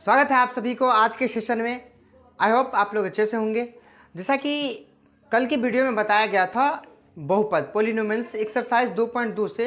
स्वागत है आप सभी को आज के सेशन में। आई होप आप लोग अच्छे से होंगे। जैसा कि कल की वीडियो में बताया गया था, बहुपद पॉलिनोमियल्स एक्सरसाइज 2.2 से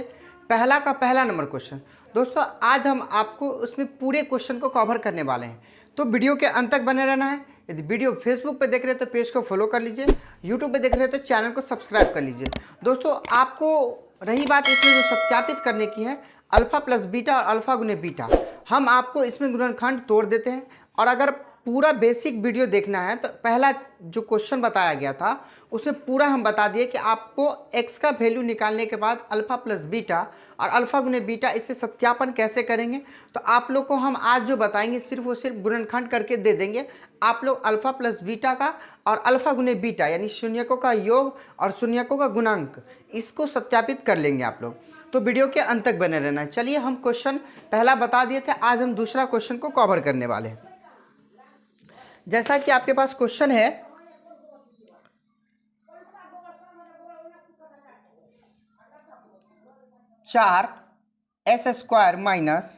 पहला का पहला नंबर क्वेश्चन। दोस्तों आज हम आपको उसमें पूरे क्वेश्चन को कवर करने वाले हैं, तो वीडियो के अंत तक बने रहना है। यदि वीडियो फेसबुक पे देख रहे हैं तो पेज को फॉलो कर लीजिए, यूट्यूब पे देख रहे हैं तो चैनल को सब्सक्राइब कर लीजिए। दोस्तों आपको रही बात इसमें जो सत्यापित करने की है, अल्फा प्लस बीटा और अल्फा गुने बीटा, हम आपको इसमें गुणनखंड तोड़ देते हैं। और अगर पूरा बेसिक वीडियो देखना है तो पहला जो क्वेश्चन बताया गया था उसमें पूरा हम बता दिए कि आपको x का वैल्यू निकालने के बाद अल्फा प्लस बीटा और अल्फा गुने बीटा इसे सत्यापन कैसे करेंगे। तो आप लोग को हम आज जो बताएंगे सिर्फ वो सिर्फ गुणनखंड करके दे देंगे। आप लोग अल्फा प्लस बीटा का और अल्फा गुने बीटा यानी शून्यकों का योग और शून्यकों का गुणांक इसको सत्यापित कर लेंगे आप लोग। तो वीडियो के अंत तक बने रहना। चलिए हम क्वेश्चन पहला बता दिए थे, आज हम दूसरा क्वेश्चन को कवर करने वाले हैं। जैसा कि आपके पास क्वेश्चन है, चार S square minus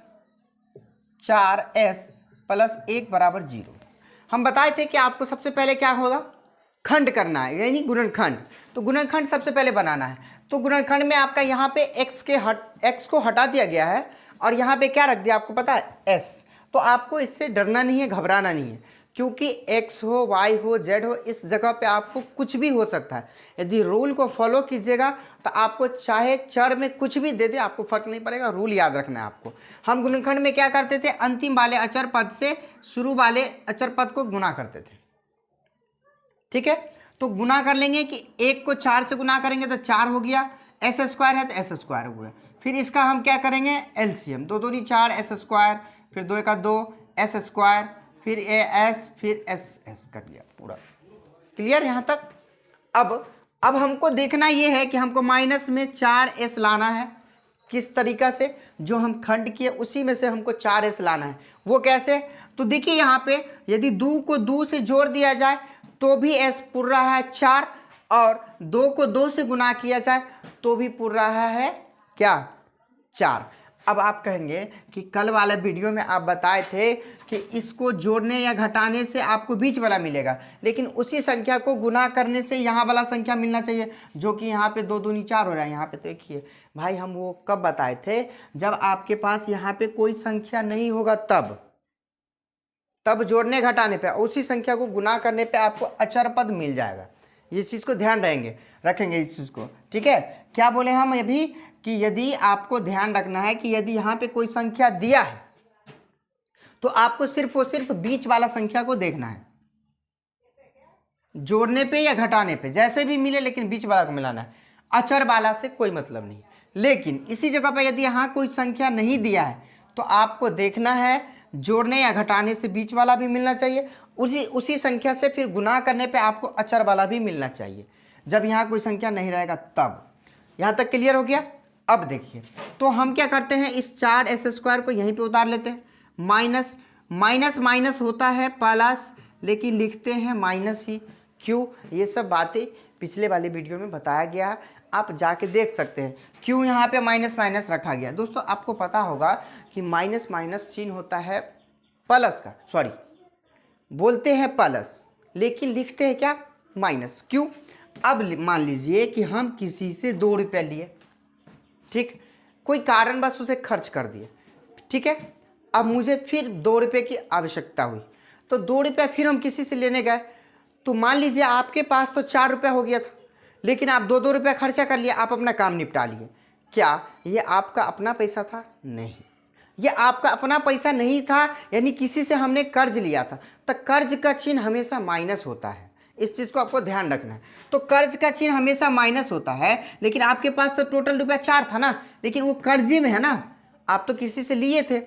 4s plus 1 बराबर 0। हम बताए थे कि आपको सबसे पहले क्या होगा, खंड करना है यानी गुणनखंड। तो गुणनखंड सबसे पहले बनाना है। तो गुणनखंड में आपका यहाँ पे x को हटा दिया गया है और यहाँ पे क्या रख दिया आपको पता है, s। तो आपको इससे डरना नहीं है, घबराना नहीं है, क्योंकि x हो y हो z हो, इस जगह पे आपको कुछ भी हो सकता है। यदि रूल को फॉलो कीजिएगा तो आपको चाहे चर में कुछ भी दे दे आपको फर्क नहीं पड़ेगा। रूल याद रखना है आपको। हम गुणनखंड में क्या करते थे, अंतिम वाले अचर पद से शुरू वाले अचर पद को गुना करते थे। ठीक है, तो गुना कर लेंगे कि 1 को 4 से गुना करेंगे तो 4 हो गया, एस स्क्वायर है तो एस स्क्वायर हो गया। फिर इसका हम क्या करेंगे, एलसीएम, 2 दूनी 4 एस स्क्वायर, फिर 2 का 2 एस स्क्वायर, फिर ए एस, फिर एस एस कट गया पूरा। क्लियर यहाँ तक। अब हमको देखना ये है कि हमको माइनस में 4s लाना है। किस तरीका से, जो हम खंड किए उसी में से हमको 4s लाना है। वो कैसे, तो देखिए यहाँ पे यदि 2 को 2 से जोड़ दिया जाए तो भी s पुर रहा है 4, और 2 को 2 से गुना किया जाए तो भी पुर रहा है क्या, 4। अब आप कहेंगे कि कल वाला वीडियो में आप बताए थे कि इसको जोड़ने या घटाने से आपको बीच वाला मिलेगा, लेकिन उसी संख्या को गुना करने से यहाँ वाला संख्या मिलना चाहिए, जो कि यहाँ पे 2 दूनी 4 हो रहा है। यहाँ पे देखिए भाई, हम वो कब बताए थे, जब आपके पास यहाँ पे कोई संख्या नहीं होगा तब जोड़ने घटाने पे उसी संख्या को गुना करने पे आपको अचर पद मिल जाएगा। इस चीज़ को ध्यान रखेंगे इस चीज़ को। ठीक है, क्या बोले हम अभी कि यदि आपको ध्यान रखना है कि यदि यहाँ पे कोई संख्या दिया है तो आपको सिर्फ और सिर्फ बीच वाला संख्या को देखना है। जोड़ने पे या घटाने पे जैसे भी मिले, लेकिन बीच वाला को मिलाना है, अचर वाला से कोई मतलब नहीं। लेकिन इसी जगह पे यदि यहाँ कोई संख्या नहीं दिया है तो आपको देखना है जोड़ने या घटाने से बीच वाला भी मिलना चाहिए, उसी संख्या से फिर गुना करने पे आपको अचर वाला भी मिलना चाहिए। जब यहाँ कोई संख्या नहीं रहेगा तब। यहाँ तक क्लियर हो गया। अब देखिए, तो हम क्या करते हैं, इस 4s स्क्वायर को यहीं पे उतार लेते हैं। माइनस माइनस माइनस होता है प्लस, लेकिन लिखते हैं माइनस ही। क्यों, ये सब बातें पिछले वाले वीडियो में बताया गया है, आप जाके देख सकते हैं क्यों यहाँ पे माइनस माइनस रखा गया। दोस्तों आपको पता होगा कि माइनस माइनस चिन्ह होता है प्लस का, सॉरी बोलते हैं प्लस, लेकिन लिखते हैं क्या, माइनस। क्यों, अब मान लीजिए कि हम किसी से 2 रुपये लिए, ठीक, कोई कारणवश उसे खर्च कर दिए। ठीक है, अब मुझे फिर 2 रुपये की आवश्यकता हुई, तो 2 रुपये फिर हम किसी से लेने गए, तो मान लीजिए आपके पास तो 4 रुपये हो गया था, लेकिन आप 2-2 रुपये खर्चा कर लिए, आप अपना काम निपटा लिए। क्या ये आपका अपना पैसा था? नहीं, ये आपका अपना पैसा नहीं था, यानी किसी से हमने कर्ज लिया था। तो कर्ज का चिन्ह हमेशा माइनस होता है, इस चीज़ को आपको ध्यान रखना है। तो कर्ज का चिन्ह हमेशा माइनस होता है, लेकिन आपके पास तो टोटल रुपया 4 था ना, लेकिन वो कर्जे में है ना, आप तो किसी से लिए थे,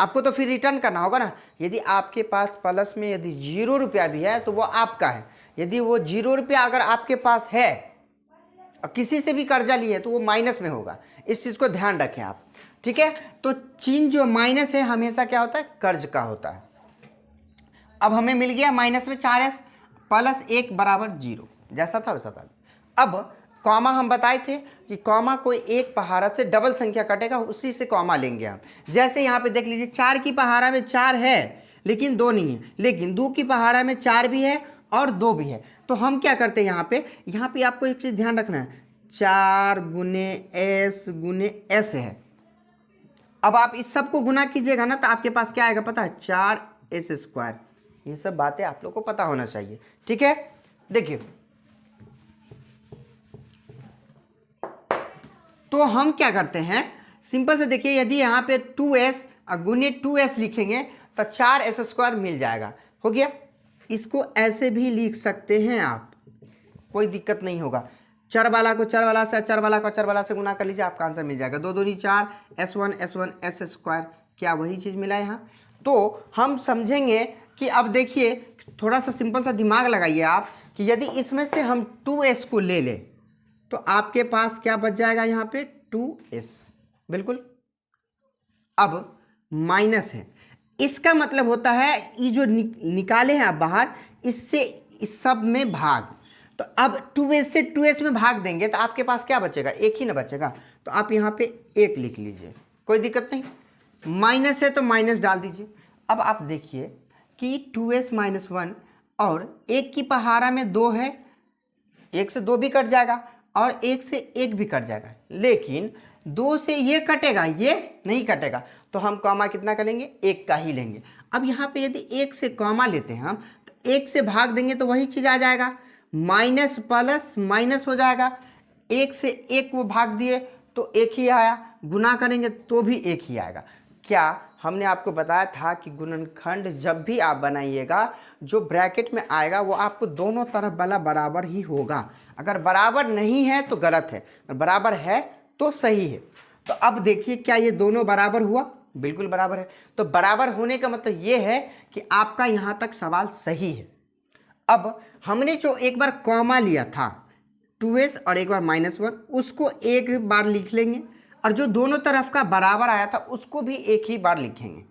आपको तो फिर रिटर्न करना होगा ना। यदि आपके पास प्लस में यदि 0 रुपया भी है तो वो आपका है। यदि वो 0 रुपया अगर आपके पास है और किसी से भी कर्जा लिए तो वो माइनस में होगा, इस चीज़ को ध्यान रखें आप। ठीक है, तो चिन्ह जो माइनस है हमेशा क्या होता है, कर्ज का होता है। अब हमें मिल गया माइनस में 4s प्लस 1 बराबर 0, जैसा था वैसा था। अब कॉमा हम बताए थे कि कॉमा कोई एक पहाड़ा से डबल संख्या कटेगा, उसी से कॉमा लेंगे हम। जैसे यहाँ पे देख लीजिए 4 की पहाड़ा में 4 है, लेकिन 2 नहीं है, लेकिन 2 की पहाड़ा में 4 भी है और 2 भी है। तो हम क्या करते हैं यहाँ पे आपको एक चीज़ ध्यान रखना है, 4 गुने एस है। अब आप इस सब को गुना कीजिएगा ना तो आपके पास क्या आएगा पता है, 4s²। ये सब बातें आप लोग को पता होना चाहिए, ठीक है। देखिए तो हम क्या करते हैं, सिंपल से देखिए, यदि यहाँ पे 2s गुने 2s लिखेंगे तो 4s² मिल जाएगा, हो गया। इसको ऐसे भी लिख सकते हैं आप, कोई दिक्कत नहीं होगा। चर वाला को चर वाला से, चर वाला को चर वाला से गुना कर लीजिए, आपका आंसर मिल जाएगा। 2 दूनी 4, s1 s², क्या वही चीज़ मिला है यहाँ। तो हम समझेंगे कि अब देखिए थोड़ा सा सिंपल सा दिमाग लगाइए आप, कि यदि इसमें से हम 2s को ले लें तो आपके पास क्या बच जाएगा यहाँ पे, 2s, बिल्कुल। अब माइनस है, इसका मतलब होता है ये जो निकाले हैं आप बाहर, इससे इस सब में भाग। तो अब 2s से 2s में भाग देंगे तो आपके पास क्या बचेगा, 1 ही ना बचेगा। तो आप यहाँ पे 1 लिख लीजिए, कोई दिक्कत नहीं। माइनस है तो माइनस डाल दीजिए। अब आप देखिए कि 2s - 1 और 1 की पहाड़ा में 2 है, 1 से 2 भी कट जाएगा और 1 से 1 भी कट जाएगा, लेकिन 2 से ये कटेगा, ये नहीं कटेगा। तो हम कॉमा कितना करेंगे, 1 का ही लेंगे। अब यहाँ पे यदि 1 से कॉमा लेते हैं हम, तो 1 से भाग देंगे तो वही चीज़ आ जाएगा, माइनस प्लस माइनस हो जाएगा। 1 से 1 वो भाग दिए तो 1 ही आया, गुना करेंगे तो भी 1 ही आएगा। क्या हमने आपको बताया था कि गुणनखंड जब भी आप बनाइएगा, जो ब्रैकेट में आएगा वो आपको दोनों तरफ वाला बराबर ही होगा। अगर बराबर नहीं है तो गलत है, अगर बराबर है तो सही है। तो अब देखिए क्या ये दोनों बराबर हुआ, बिल्कुल बराबर है। तो बराबर होने का मतलब ये है कि आपका यहाँ तक सवाल सही है। अब हमने जो एक बार कॉमा लिया था 2s और एक बार -1, उसको एक बार लिख लेंगे, और जो दोनों तरफ का बराबर आया था उसको भी एक ही बार लिखेंगे,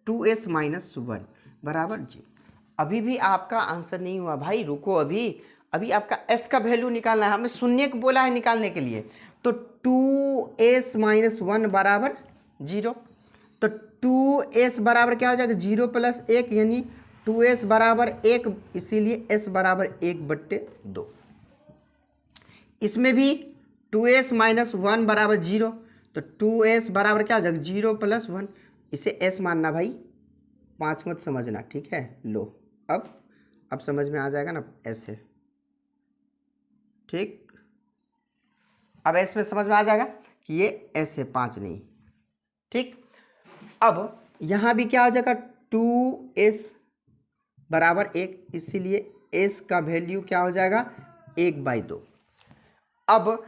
2s - 1 बराबर जी। अभी भी आपका आंसर नहीं हुआ भाई, रुको, अभी आपका s का वैल्यू निकालना है, हमें शून्य को बोला है निकालने के लिए। तो 2s - 1 बराबर 0। तो 2s बराबर क्या हो जाएगा, 0 + 1 यानी 2s बराबर 1, इसीलिए s बराबर 1/2। इसमें भी 2s - 1 बराबर 0, तो 2s बराबर क्या हो जाएगा, 0 + 1, इसे s मानना भाई, 5 मत समझना, ठीक है। लो अब समझ में आ जाएगा ना, s है, ठीक। अब s में समझ में आ जाएगा कि ये s है, 5 नहीं, ठीक। अब यहाँ भी क्या हो जाएगा, 2s बराबर 1, इसीलिए s का वैल्यू क्या हो जाएगा, 1/2। अब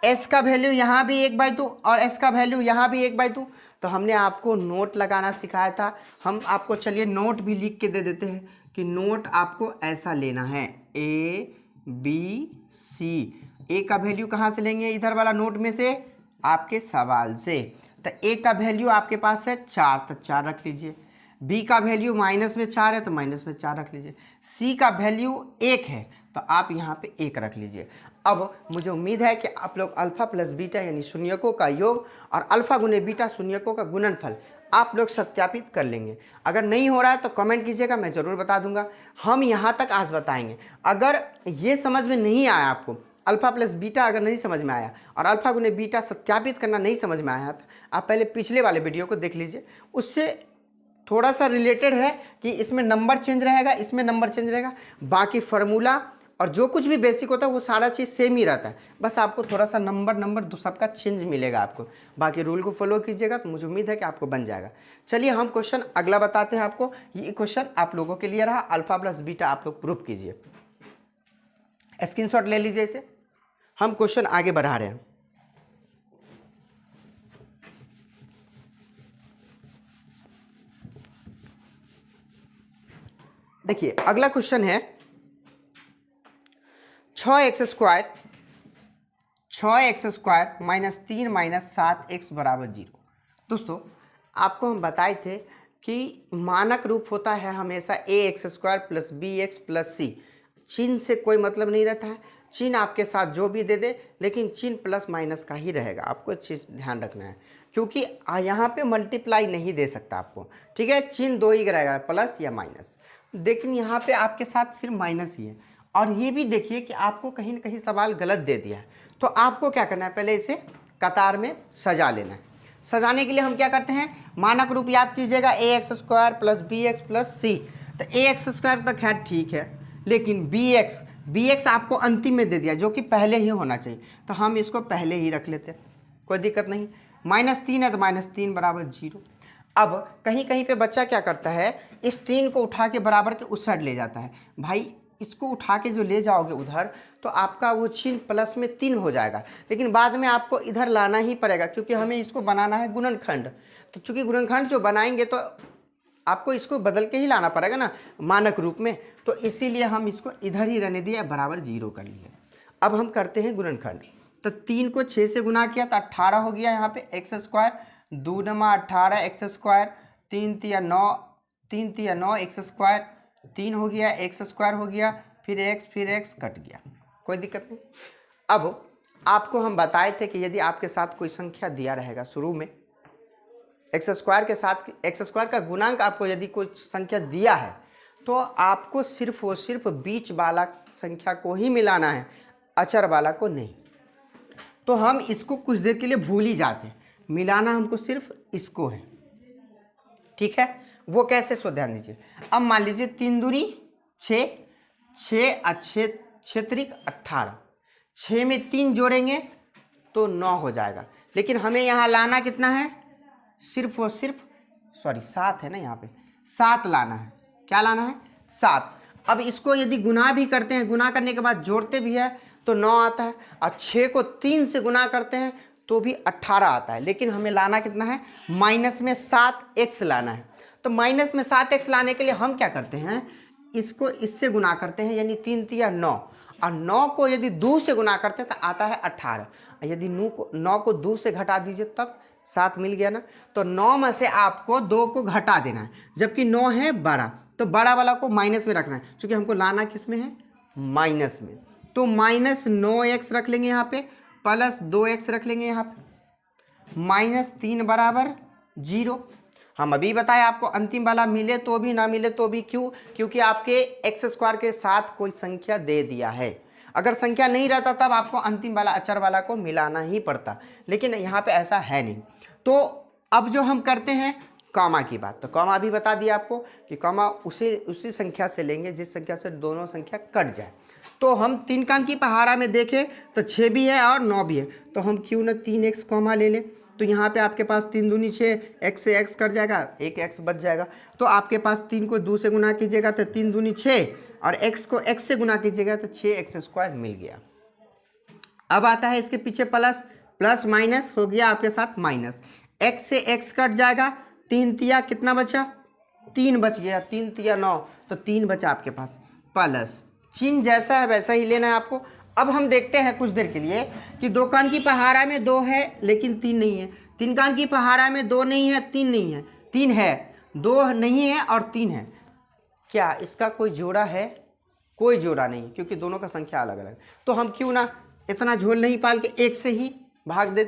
s का वैल्यू यहाँ भी 1/2 और s का वैल्यू यहाँ भी 1/2। तो हमने आपको नोट लगाना सिखाया था, हम आपको चलिए नोट भी लिख के दे देते हैं कि नोट आपको ऐसा लेना है, ABC। a का वैल्यू कहाँ से लेंगे, इधर वाला नोट में से, आपके सवाल से। तो a का वैल्यू आपके पास है 4, तो 4 रख लीजिए। b का वैल्यू माइनस में 4 है तो माइनस में 4 रख लीजिए। c का वैल्यू 1 है तो आप यहाँ पे 1 रख लीजिए। अब मुझे उम्मीद है कि आप लोग अल्फा प्लस बीटा यानी शून्यकों का योग और अल्फा गुने बीटा शून्यकों का गुणनफल आप लोग सत्यापित कर लेंगे। अगर नहीं हो रहा है तो कमेंट कीजिएगा, मैं ज़रूर बता दूंगा। हम यहाँ तक आज बताएंगे। अगर ये समझ में नहीं आया आपको, अल्फा प्लस बीटा अगर नहीं समझ में आया और अल्फा गुने बीटा सत्यापित करना नहीं समझ में आया, तो आप पहले पिछले वाले वीडियो को देख लीजिए, उससे थोड़ा सा रिलेटेड है कि इसमें नंबर चेंज रहेगा, इसमें नंबर चेंज रहेगा, बाकी फार्मूला और जो कुछ भी बेसिक होता है वो सारा चीज़ सेम ही रहता है, बस आपको थोड़ा सा नंबर सबका चेंज मिलेगा आपको। बाकी रूल को फॉलो कीजिएगा तो मुझे उम्मीद है कि आपको बन जाएगा। चलिए हम क्वेश्चन अगला बताते हैं आपको। ये क्वेश्चन आप लोगों के लिए रहा, अल्फा प्लस बीटा आप लोग प्रूफ कीजिए, स्क्रीनशॉट ले लीजिए इसे। हम क्वेश्चन आगे बढ़ा रहे हैं। देखिए अगला क्वेश्चन है 6x² -3 - 7x बराबर 0। दोस्तों आपको हम बताए थे कि मानक रूप होता है हमेशा ax² + bx + c। चिन्ह से कोई मतलब नहीं रहता है, चिन्ह आपके साथ जो भी दे दे, लेकिन चिन्ह प्लस माइनस का ही रहेगा, आपको चीज़ ध्यान रखना है। क्योंकि यहाँ पे मल्टीप्लाई नहीं दे सकता आपको, ठीक है। चिन्ह दो ही रहेगा, प्लस या माइनस, लेकिन यहाँ पे आपके साथ सिर्फ माइनस ही है। और ये भी देखिए कि आपको कहीं ना कहीं सवाल गलत दे दिया है, तो आपको क्या करना है, पहले इसे कतार में सजा लेना है। सजाने के लिए हम क्या करते हैं, मानक रूप याद कीजिएगा, A x square plus B x plus C. तो ए एक्स स्क्वायर तो खैर ठीक है, लेकिन बी एक्स आपको अंतिम में दे दिया जो कि पहले ही होना चाहिए, तो हम इसको पहले ही रख लेते हैं, कोई दिक्कत नहीं। -3 है तो -3 बराबर 0। अब कहीं कहीं पे बच्चा क्या करता है, इस 3 को उठा के बराबर के उस साइड ले जाता है। भाई इसको उठा के जो ले जाओगे उधर, तो आपका वो चिन्ह प्लस में 3 हो जाएगा, लेकिन बाद में आपको इधर लाना ही पड़ेगा, क्योंकि हमें इसको बनाना है गुणनखंड। तो चूंकि गुणनखंड जो बनाएंगे तो आपको इसको बदल के ही लाना पड़ेगा ना मानक रूप में, तो इसीलिए हम इसको इधर ही रहने दिया, बराबर 0 कर लिए। अब हम करते हैं गुणनखंड। तो 3 को 6 से गुना किया तो 18 हो गया, यहाँ पे x square, 2 × 18 x square, 3 × 9 x square, 3 हो गया, एक्स स्क्वायर हो गया, फिर एक्स कट गया, कोई दिक्कत नहीं। अब आपको हम बताए थे कि यदि आपके साथ कोई संख्या दिया रहेगा शुरू में, एक्स स्क्वायर के साथ एक्स स्क्वायर का गुणांक आपको यदि कोई संख्या दिया है, तो आपको सिर्फ और सिर्फ बीच वाला संख्या को ही मिलाना है, अचर वाला को नहीं। तो हम इसको कुछ देर के लिए भूल ही जाते हैं, मिलाना हमको सिर्फ इसको है, ठीक है। वो कैसे, सो ध्यान दीजिए। अब मान लीजिए 3 दूनी 6, 6 त्रिक 18, 6 में 3 जोड़ेंगे तो 9 हो जाएगा, लेकिन हमें यहाँ लाना कितना है, सिर्फ और सिर्फ 7 है ना, यहाँ पे 7 लाना है। क्या लाना है, 7। अब इसको यदि गुना भी करते हैं, गुना करने के बाद जोड़ते भी है तो 9 आता है, और 6 को 3 से गुना करते हैं तो भी 18 आता है, लेकिन हमें लाना कितना है, माइनस में 7x लाना है। तो माइनस में 7x लाने के लिए हम क्या करते हैं, इसको इससे गुना करते हैं, यानी 3 × 9, और 9 को यदि 2 से गुना करते हैं तो आता है 18। यदि 9 को 2 से घटा दीजिए तब 7 मिल गया ना। तो 9 में से आपको 2 को घटा देना है, जबकि 9 है बड़ा, तो बड़ा वाला को माइनस में रखना है, क्योंकि हमको लाना किस में है, माइनस में। तो -9x रख लेंगे यहाँ पे, प्लस 2x रख लेंगे यहाँ पे, -3 बराबर 0। हम अभी बताए आपको अंतिम वाला मिले तो भी ना मिले तो भी, क्यों, क्योंकि आपके एक्स स्क्वायर के साथ कोई संख्या दे दिया है। अगर संख्या नहीं रहता तब आपको अंतिम वाला अचर वाला को मिलाना ही पड़ता, लेकिन यहाँ पे ऐसा है नहीं। तो अब जो हम करते हैं कॉमा की बात, तो कॉमा भी बता दिया आपको कि कॉमा उसी संख्या से लेंगे जिस संख्या से दोनों संख्या कट जाए। तो हम 3 का अंकी पहाड़ा में देखें तो 6 भी है और 9 भी है, तो हम क्यों ना 3x कॉमा ले लें। तो यहाँ पे आपके पास 3 दूनी 6, x से x कट जाएगा, एक x बच जाएगा। तो आपके पास 3 को 2 से गुना कीजिएगा तो 3 दूनी 6, और x को x से गुना कीजिएगा तो 6x² मिल गया। अब आता है इसके पीछे प्लस माइनस हो गया आपके साथ माइनस, x से x कट जाएगा, 3 तिया कितना बचा, 3 बच गया, 3 तिया 9, तो 3 बचा आपके पास, प्लस चिन्ह जैसा है वैसा ही लेना है आपको। अब हम देखते हैं कुछ देर के लिए कि 2 कान की पहाड़ा में 2 है लेकिन 3 नहीं है, 3 कान की पहाड़ा में 2 नहीं है 3 नहीं है, 3 है, 2 नहीं है और 3 है। क्या इसका कोई जोड़ा है, कोई जोड़ा नहीं, क्योंकि दोनों का संख्या अलग अलग। तो हम क्यों ना इतना झोल नहीं पाल के 1 से ही भाग दे,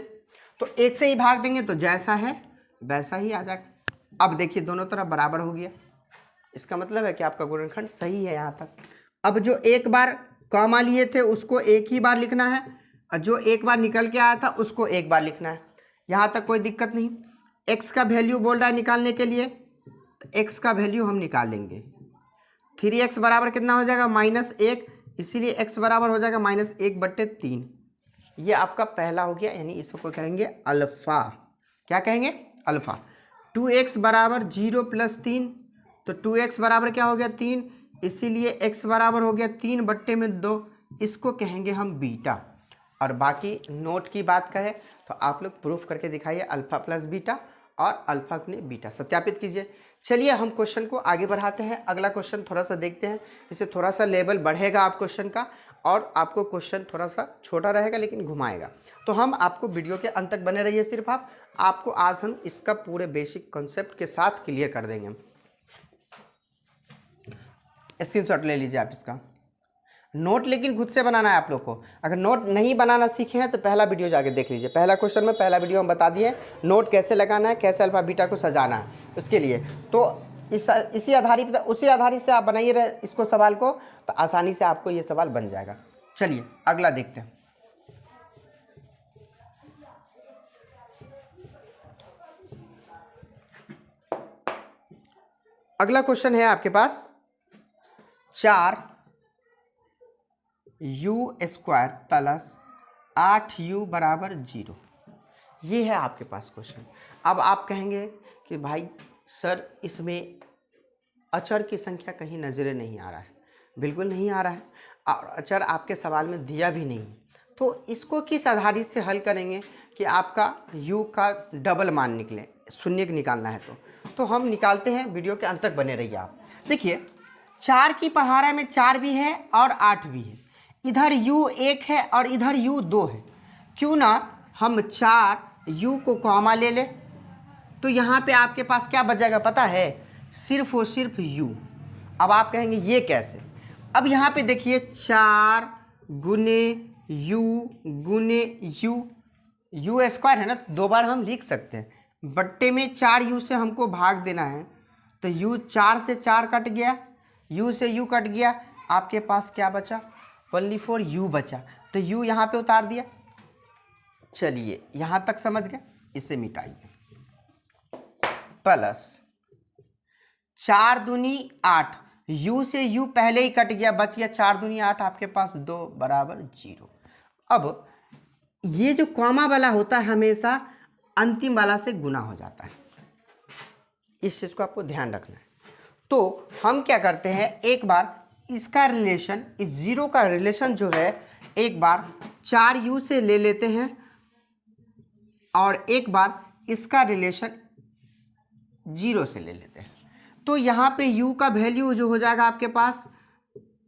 तो 1 से ही भाग देंगे तो जैसा है वैसा ही आ जाएगा। अब देखिए दोनों तरफ बराबर हो गया, इसका मतलब है कि आपका गुणनखंड सही है यहाँ तक। अब जो एक बार कॉमा लिए थे उसको एक ही बार लिखना है, और जो एक बार निकल के आया था उसको एक बार लिखना है, यहाँ तक कोई दिक्कत नहीं। x का वैल्यू बोल रहा है निकालने के लिए, तो x का वैल्यू हम निकाल लेंगे। 3x बराबर कितना हो जाएगा, -1, इसीलिए x बराबर हो जाएगा -1/3। ये आपका पहला हो गया, यानी इसको कहेंगे अल्फ़ा। क्या कहेंगे, अल्फ़ा। 2x बराबर 0 + 3, तो 2x बराबर क्या हो गया, 3, इसीलिए x बराबर हो गया 3/2, इसको कहेंगे हम बीटा। और बाकी नोट की बात करें तो आप लोग प्रूफ करके दिखाइए, अल्फ़ा प्लस बीटा और अल्फ़ा ने बीटा सत्यापित कीजिए। चलिए हम क्वेश्चन को आगे बढ़ाते हैं, अगला क्वेश्चन थोड़ा सा देखते हैं, इससे थोड़ा सा लेवल बढ़ेगा आप क्वेश्चन का, और आपको क्वेश्चन थोड़ा सा छोटा रहेगा लेकिन घुमाएगा। तो हम आपको वीडियो के अंत तक बने रहिए, सिर्फ आपको आज हम इसका पूरे बेसिक कॉन्सेप्ट के साथ क्लियर कर देंगे। स्क्रीनशॉट ले लीजिए आप इसका। नोट लेकिन खुद से बनाना है आप लोग को। अगर नोट नहीं बनाना सीखे हैं तो पहला वीडियो जाके देख लीजिए। पहला क्वेश्चन में पहला वीडियो हम बता दिए नोट कैसे लगाना है, कैसे अल्फा बीटा को सजाना है उसके लिए। तो उसी आधारित से आप बनाइए रहे इसको सवाल को, तो आसानी से आपको ये सवाल बन जाएगा। चलिए अगला देखते हैं। अगला क्वेश्चन है आपके पास 4u² प्लस 8u बराबर 0। ये है आपके पास क्वेश्चन। अब आप कहेंगे कि भाई सर इसमें अचर की संख्या कहीं नज़रें नहीं आ रहा है। बिल्कुल नहीं आ रहा है, और अचर आपके सवाल में दिया भी नहीं। तो इसको किस आधारित से हल करेंगे कि आपका u का डबल मान निकले, शून्य निकालना है तो हम निकालते हैं। वीडियो के अंत तक बने रहिए आप। देखिए 4 की पहाड़ा में 4 भी है और 8 भी है, इधर u 1 है और इधर u 2 है। क्यों ना हम 4u को कॉमा ले ले, तो यहाँ पे आपके पास क्या बच जाएगा पता है, सिर्फ और सिर्फ u। अब आप कहेंगे ये कैसे। अब यहाँ पे देखिए 4 गुने u गुने u स्क्वायर है ना, तो 2 बार हम लिख सकते हैं। बट्टे में 4u से हमको भाग देना है, तो u 4 से 4 कट गया, u से u कट गया, आपके पास क्या बचा, ओनली फॉर u बचा। तो u यहाँ पे उतार दिया। चलिए यहाँ तक समझ गए, इसे मिटाइए। प्लस 4 दूनी 8, u से u पहले ही कट गया, बच गया 4 दूनी 8, आपके पास 2 बराबर 0। अब ये जो कॉमा वाला होता है हमेशा अंतिम वाला से गुना हो जाता है, इस चीज़ को आपको ध्यान रखना है। तो हम क्या करते हैं, एक बार इसका रिलेशन, इस 0 का रिलेशन जो है एक बार 4u से ले लेते हैं, और एक बार इसका रिलेशन 0 से ले लेते हैं। तो यहाँ पे u का वैल्यू जो हो जाएगा आपके पास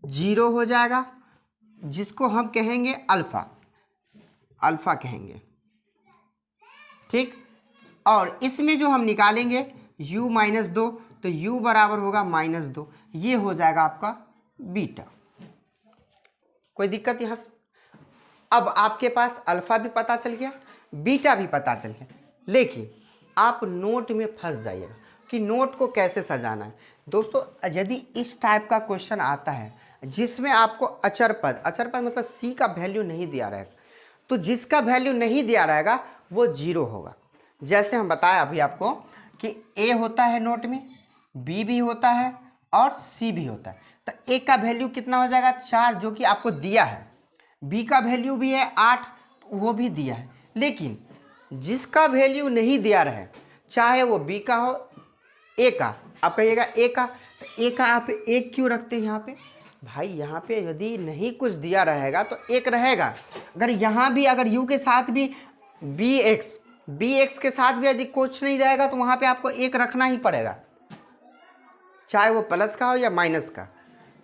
0 हो जाएगा, जिसको हम कहेंगे अल्फ़ा कहेंगे, ठीक। और इसमें जो हम निकालेंगे u - 2, तो u बराबर होगा -2, ये हो जाएगा आपका बीटा। कोई दिक्कत यहाँ। अब आपके पास अल्फ़ा भी पता चल गया, बीटा भी पता चल गया, लेकिन आप नोट में फंस जाइएगा कि नोट को कैसे सजाना है। दोस्तों यदि इस टाइप का क्वेश्चन आता है जिसमें आपको अचर पद मतलब c का वैल्यू नहीं दिया रहेगा, तो जिसका वैल्यू नहीं दिया रहेगा वो 0 होगा। जैसे हम बताया अभी आपको कि a होता है नोट में, b भी होता है और c भी होता है। तो a का वैल्यू कितना हो जाएगा 4, जो कि आपको दिया है। b का वैल्यू भी है 8, वो भी दिया है। लेकिन जिसका वैल्यू नहीं दिया रहे, चाहे वो b का हो, a का, आप कहिएगा a का, तो a का आप 1 क्यों रखते हैं यहाँ पे। भाई यहाँ पे यदि नहीं कुछ दिया रहेगा तो 1 रहेगा। अगर यहाँ भी अगर u के साथ भी bx के साथ भी यदि कुछ नहीं रहेगा तो वहाँ पे आपको 1 रखना ही पड़ेगा, चाहे वो प्लस का हो या माइनस का।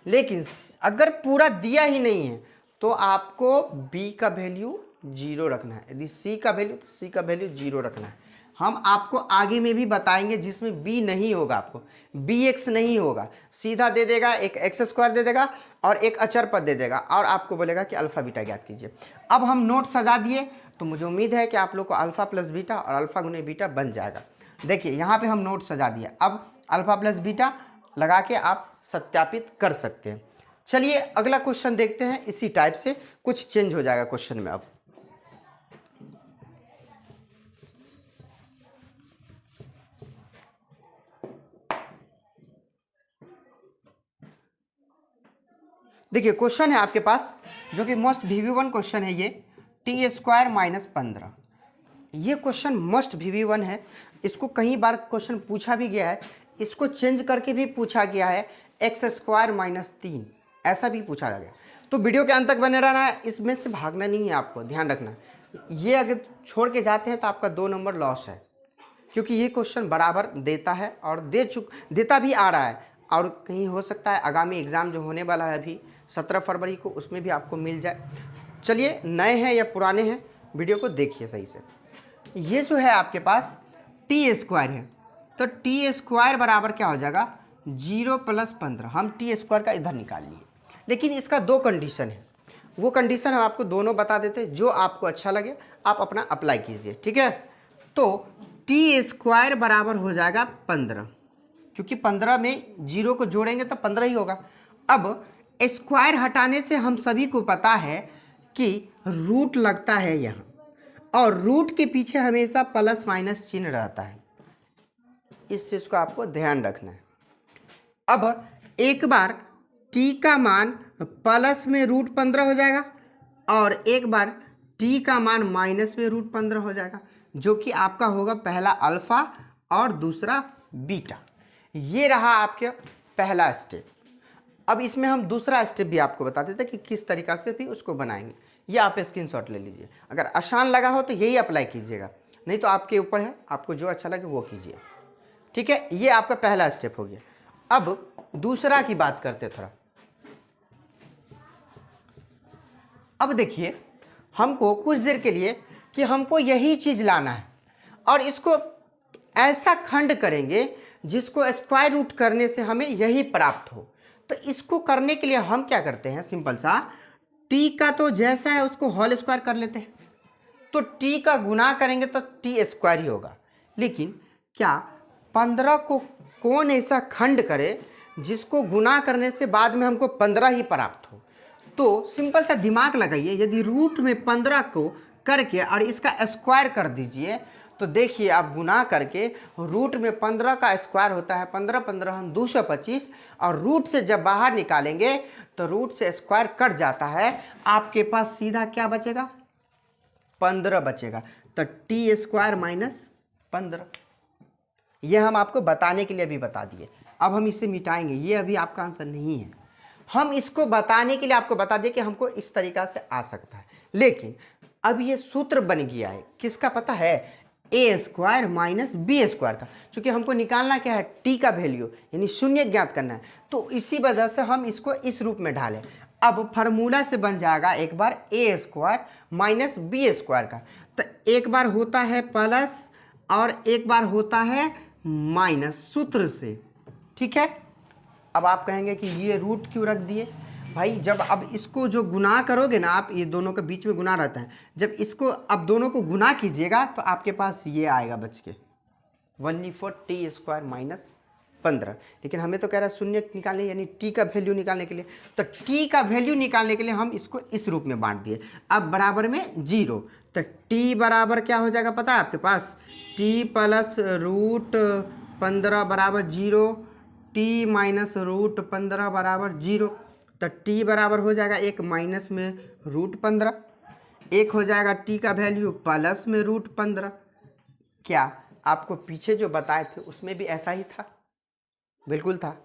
लेकिन अगर पूरा दिया ही नहीं है तो आपको b का वैल्यू 0 रखना है, यदि c का वैल्यू तो c का वैल्यू 0 रखना है। हम आपको आगे में भी बताएंगे जिसमें b नहीं होगा, आपको bx नहीं होगा, सीधा दे देगा एक x² दे देगा और एक अचर पद दे देगा, और आपको बोलेगा कि अल्फ़ा बीटा ज्ञात कीजिए। अब हम नोट सजा दिए, तो मुझे उम्मीद है कि आप लोग को अल्फ़ा प्लस बीटा और अल्फ़ा गुने बीटा बन जाएगा। देखिए यहाँ पे हम नोट सजा दिया, अब अल्फ़ा प्लस बीटा लगा के आप सत्यापित कर सकते हैं। चलिए अगला क्वेश्चन देखते हैं, इसी टाइप से कुछ चेंज हो जाएगा क्वेश्चन में। अब देखिए क्वेश्चन है आपके पास जो कि मोस्ट VV1 क्वेश्चन है, ये t² - 15। ये क्वेश्चन मस्ट VV1 है। इसको कई बार क्वेश्चन पूछा भी गया है, इसको चेंज करके भी पूछा गया है, x² - 3 ऐसा भी पूछा गया। तो वीडियो के अंत तक बने रहना है, इसमें से भागना नहीं है, आपको ध्यान रखना। ये अगर छोड़ के जाते हैं तो आपका 2 नंबर लॉस है, क्योंकि ये क्वेश्चन बराबर देता है और देता भी आ रहा है, और कहीं हो सकता है आगामी एग्ज़ाम जो होने वाला है अभी 17 फरवरी को, उसमें भी आपको मिल जाए। चलिए नए हैं या पुराने हैं, वीडियो को देखिए सही से। ये जो है आपके पास t² है, तो t² बराबर क्या हो जाएगा 0 + 15। हम t² का इधर निकाल लिए, लेकिन इसका दो कंडीशन है, वो कंडीशन हम आपको दोनों बता देते हैं, जो आपको अच्छा लगे आप अपना अप्लाई कीजिए, ठीक है। तो टी स्क्वायर बराबर हो जाएगा 15, क्योंकि 15 में 0 को जोड़ेंगे तो 15 ही होगा। अब स्क्वायर हटाने से हम सभी को पता है कि रूट लगता है यहाँ, और रूट के पीछे हमेशा प्लस माइनस चिन्ह रहता है, इस चीज़ को आपको ध्यान रखना है। अब एक बार t का मान प्लस में √15 हो जाएगा और एक बार t का मान माइनस में √15 हो जाएगा, जो कि आपका होगा पहला अल्फा और दूसरा बीटा। ये रहा आपका पहला स्टेप। अब इसमें हम दूसरा स्टेप भी आपको बता देते हैं कि किस तरीक़ा से भी उसको बनाएंगे। ये आप स्क्रीनशॉट ले लीजिए, अगर आसान लगा हो तो यही अप्लाई कीजिएगा, नहीं तो आपके ऊपर है, आपको जो अच्छा लगे वो कीजिए, ठीक है। ये आपका पहला स्टेप हो गया। अब दूसरा की बात करते थोड़ा। अब देखिए, हमको कुछ देर के लिए कि हमको यही चीज़ लाना है और इसको ऐसा खंड करेंगे जिसको स्क्वायर रूट करने से हमें यही प्राप्त हो। तो इसको करने के लिए हम क्या करते हैं, सिंपल सा t का तो जैसा है उसको होल स्क्वायर कर लेते हैं। तो t का गुना करेंगे तो t स्क्वायर ही होगा। लेकिन क्या 15 को कौन ऐसा खंड करे जिसको गुना करने से बाद में हमको 15 ही प्राप्त हो? तो सिंपल सा दिमाग लगाइए, यदि रूट में 15 को करके और इसका स्क्वायर कर दीजिए तो देखिए आप गुना करके रूट में 15 का स्क्वायर होता है 15 15 225, और रूट से जब बाहर निकालेंगे तो रूट से स्क्वायर कट जाता है, आपके पास सीधा क्या बचेगा, 15 बचेगा। तो टी स्क्वायर माइनस 15, ये हम आपको बताने के लिए अभी बता दिए। अब हम इसे मिटाएंगे, ये अभी आपका आंसर नहीं है, हम इसको बताने के लिए आपको बता दें कि हमको इस तरीका से आ सकता है। लेकिन अब ये सूत्र बन गया है किसका पता है, ए स्क्वायर माइनस बी स्क्वायर का। चूँकि हमको निकालना क्या है, टी का वैल्यू यानी शून्य ज्ञात करना है, तो इसी वजह से हम इसको इस रूप में ढालें। अब फार्मूला से बन जाएगा एक बार ए स्क्वायर माइनस बी स्क्वायर का, तो एक बार होता है प्लस और एक बार होता है माइनस सूत्र से, ठीक है। अब आप कहेंगे कि ये रूट क्यों रख दिए भाई, जब अब इसको जो गुना करोगे ना आप, ये दोनों के बीच में गुना रहता है, जब इसको अब दोनों को गुना कीजिएगा तो आपके पास ये आएगा बच के 1/4 टी स्क्वायर माइनस 15। लेकिन हमें तो कह रहा है शून्य निकालने, यानी टी का वैल्यू निकालने के लिए, तो टी का वैल्यू निकालने के लिए हम इसको इस रूप में बांट दिए। अब बराबर में 0, तो टी बराबर क्या हो जाएगा पता है आपके पास, टी प्लस √15 बराबर 0, टी माइनस √15 बराबर 0। तो टी बराबर हो जाएगा एक माइनस में √15, एक हो जाएगा टी का वैल्यू प्लस में √15। क्या आपको पीछे जो बताए थे उसमें भी ऐसा ही था? बिल्कुल था,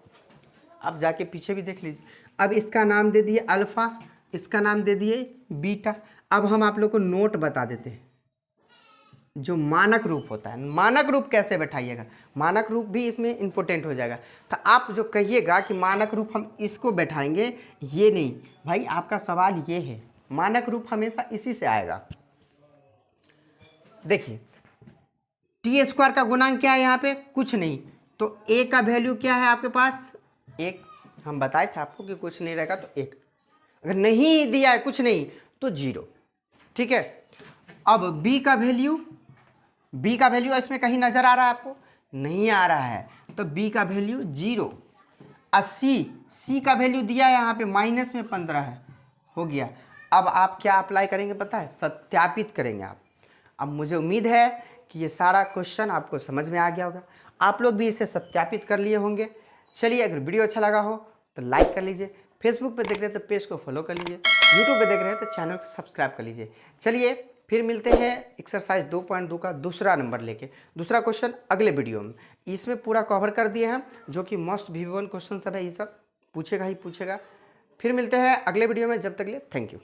आप जाके पीछे भी देख लीजिए। अब इसका नाम दे दिए अल्फ़ा, इसका नाम दे दिए बीटा। अब हम आप लोग को नोट बता देते हैं, जो मानक रूप होता है, मानक रूप कैसे बैठाइएगा, मानक रूप भी इसमें इम्पोर्टेंट हो जाएगा। तो आप जो कहिएगा कि मानक रूप हम इसको बैठाएंगे, ये नहीं भाई, आपका सवाल ये है, मानक रूप हमेशा इसी से आएगा। देखिए टी स्क्वायर का गुणांक क्या है यहाँ पे, कुछ नहीं, तो ए का वैल्यू क्या है आपके पास, 1। हम बताए थे आपको कि कुछ नहीं रहेगा तो 1, अगर नहीं दिया है कुछ नहीं तो 0, ठीक है। अब बी का वैल्यू, बी का वैल्यू इसमें कहीं नजर आ रहा है आपको, नहीं आ रहा है, तो बी का वैल्यू 0। और सी का वैल्यू दिया है यहाँ पे माइनस में 15 है, हो गया। अब आप क्या अप्लाई करेंगे पता है, सत्यापित करेंगे आप। अब मुझे उम्मीद है कि ये सारा क्वेश्चन आपको समझ में आ गया होगा, आप लोग भी इसे सत्यापित कर लिए होंगे। चलिए, अगर वीडियो अच्छा लगा हो तो लाइक कर लीजिए, फेसबुक पे देख रहे हैं तो पेज को फॉलो कर लीजिए, यूट्यूब पे देख रहे हैं तो चैनल को सब्सक्राइब कर लीजिए। चलिए फिर मिलते हैं एक्सरसाइज 2.2 का दूसरा नंबर लेके, दूसरा क्वेश्चन अगले वीडियो में। इसमें पूरा कवर कर दिए हैं, जो कि मोस्ट V1 क्वेश्चन सब है, ये सब पूछेगा ही पूछेगा। फिर मिलते हैं अगले वीडियो में, जब तक के लिए थैंक यू।